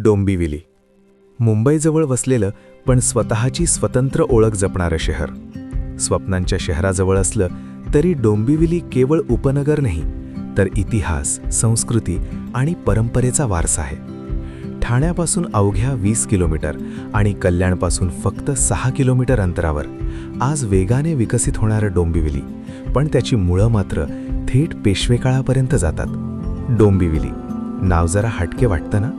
डोंबिवली, मुंबईजवळ वसलेलं पण स्वतःची स्वतंत्र ओळख जपणारं शहर. स्वप्नांच्या शहराजवळ असलं तरी डोंबिवली केवळ उपनगर नाही, तर इतिहास, संस्कृती आणि परंपरेचा वारसा आहे. ठाण्यापासून अवघ्या 20 किलोमीटर आणि कल्याणपासून फक्त 6 किलोमीटर अंतरावर आज वेगाने विकसित होणारं डोंबिवली, पण त्याची मुळं मात्र थेट पेशवेकाळापर्यंत जातात. डोंबिवली नाव जरा हटके वाटतं ना,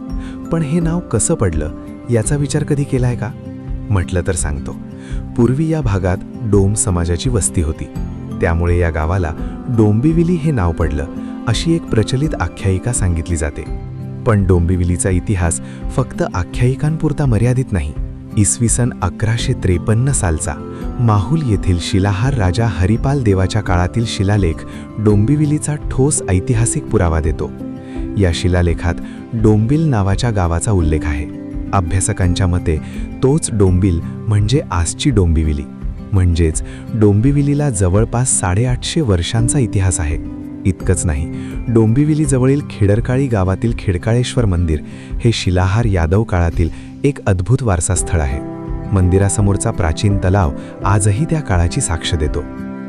पण हे नाव कसं पडलं याचा विचार कधी केलाय का? म्हटलं तर सांगतो. पूर्वी या भागात डोम समाजाची वस्ती होती, त्यामुळे या गावाला डोंबिवली हे नाव पडलं, अशी एक प्रचलित आख्यायिका सांगितली जाते. पण डोंबिवलीचा इतिहास फक्त आख्यायिकांपुरता मर्यादित नाही. इसवी सन 1153 सालचा माहुल येथील शिलाहार राजा हरिपाल देवाच्या काळातील शिलालेख डोंबिवलीचा ठोस ऐतिहासिक पुरावा देतो. या शिलालेखात डोंबिल नावाच्या गावाचा उल्लेख आहे. अभ्यासकांच्या मते तोच डोंबिल म्हणजे आजची डोंबिवली. म्हणजेच डोंबिवलीला जवळपास 850 वर्षांचा इतिहास आहे. इतकंच नाही, डोंबिवलीजवळील खेडरकाळी गावातील खेडकाळेश्वर मंदिर हे शिलाहार यादव काळातील एक अद्भुत वारसास्थळ आहे. मंदिरासमोरचा प्राचीन तलाव आजही त्या काळाची साक्ष देतो.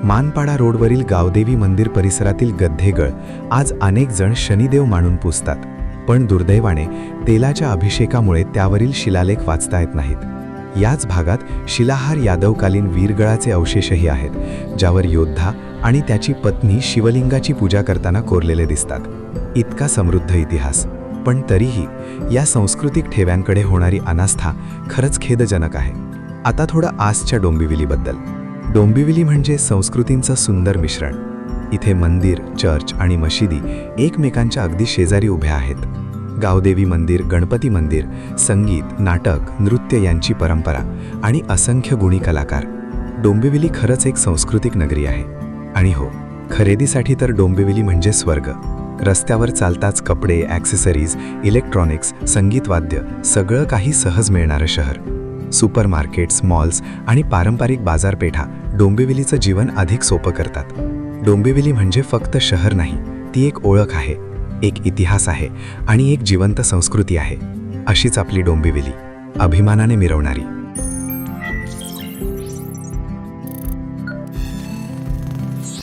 मानपाडा रोडवरील गावदेवी मंदिर परिसरातील गद्धेगळ आज अनेक जण शनिदेव मानून पुजतात, पण दुर्दैवाने तेलाच्या अभिषेकामुळे त्यावरील शिलालेख वाचता येत नाहीत. याच भागात शिलाहार यादवकालीन वीरगळाचे अवशेषही आहेत, ज्यावर योद्धा आणि त्याची पत्नी शिवलिंगाची पूजा करताना कोरलेले दिसतात. इतका समृद्ध इतिहास, पण तरीही या सांस्कृतिक ठेव्यांकडे होणारी अनास्था खरंच खेदजनक आहे. आता थोडं आजच्या डोंबिवलीबद्दल. डोंबिवली म्हणजे संस्कृतींचं सुंदर मिश्रण. इथे मंदिर, चर्च आणि मशिदी एकमेकांच्या अगदी शेजारी उभ्या आहेत. गावदेवी मंदिर, गणपती मंदिर, संगीत, नाटक, नृत्य यांची परंपरा आणि असंख्य गुणी कलाकार. डोंबिवली खरंच एक सांस्कृतिक नगरी आहे. आणि हो, खरेदीसाठी तर डोंबिवली म्हणजे स्वर्ग. रस्त्यावर चालताच कपडे, ॲक्सेसरीज, इलेक्ट्रॉनिक्स, संगीतवाद्य सगळं काही सहज मिळणारं शहर. सुपरमार्केट्स, मॉल्स आणि पारंपरिक बाजारपेठा डोंबिवलीचं जीवन अधिक सोपं करतात. डोंबिवली म्हणजे फक्त शहर नाही, ती एक ओळख आहे, एक इतिहास आहे आणि एक जिवंत संस्कृती आहे. अशीच आपली डोंबिवली, अभिमानाने मिरवणारी.